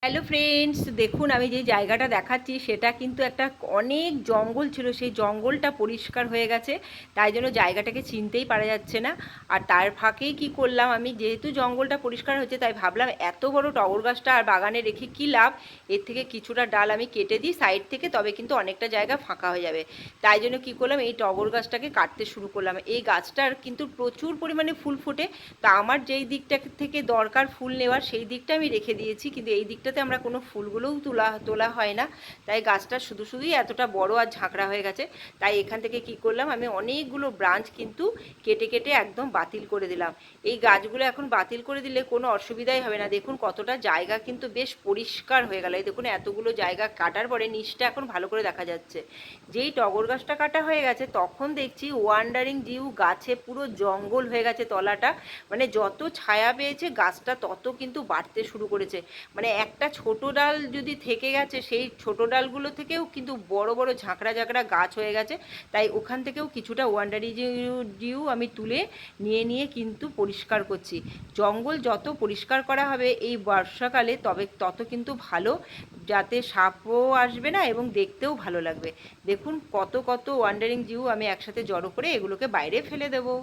Hello friends, দেখুন আমি যে জায়গাটা দেখাচ্ছি সেটা কিন্তু একটা অনেক জঙ্গল ছিল। সেই জঙ্গলটা পরিষ্কার হয়ে গেছে, তাই জন্য জায়গাটাকে চিনতেই পারা যাচ্ছে না। আর তার ফাঁকেই কি করলাম, আমি যেহেতু জঙ্গলটা পরিষ্কার হচ্ছে তাই ভাবলাম এত বড় টগর গাছটা আর বাগানে রেখে কী লাভ, এর থেকে কিছুটা ডাল আমি কেটে দিই সাইড থেকে, তবে কিন্তু অনেকটা জায়গা ফাঁকা হয়ে যাবে। তাই জন্য কী করলাম, এই টগর গাছটাকে কাটতে শুরু করলাম। এই গাছটার কিন্তু প্রচুর পরিমাণে ফুল ফোটে, তা আমার যেই দিকটা থেকে দরকার ফুল নেওয়ার সেই দিকটা আমি রেখে দিয়েছি, কিন্তু এই দিকটাতে আমরা কোনো ফুলগুলোও তোলা হয় না। তাই গাছটা শুধুই এতটা বড় আর ঝাঁকড়া হয়ে গেছে। তাই এখান থেকে কি করলাম, আমি অনেকগুলো ব্রাঞ্চ কিন্তু কেটে কেটে একদম বাতিল করে দিলাম। এই গাছগুলো এখন বাতিল করে দিলে কোনো অসুবিধাই হবে না। দেখুন কতটা জায়গা কিন্তু বেশ পরিষ্কার হয়ে গেল। এই দেখুন এতগুলো জায়গা কাটার পরে নিচটা এখন ভালো করে দেখা যাচ্ছে। যেই টগর গাছটা কাটা হয়ে গেছে তখন দেখছি ওয়ান্ডারিং জিউ গাছে পুরো জঙ্গল হয়ে গেছে তলাটা। মানে যত ছায়া পেয়েছে গাছটা তত কিন্তু বাড়তে শুরু করেছে। মানে একটা ছোট ডাল যদি থেকে গেছে, সেই ছোট ডালগুলো থেকেও কিন্তু বড় বড় ঝাঁকড়া ঝাঁকড়া গাছ হয়ে গেছে। তাই ওখান থেকেও কিছুটা ওয়ান্ডারিং জিউ আমি তুলে নিয়ে কিন্তু পরিষ্কার করছি। জঙ্গল যত পরিষ্কার করা হবে এই বর্ষাকালে তবে তত কিন্তু ভালো, যাতে সাপও আসবে না এবং দেখতেও ভালো লাগবে। দেখুন কত কত ওয়ান্ডারিং জিউ আমি একসাথে জড়ো করে এগুলোকে বাইরে ফেলে দেবো।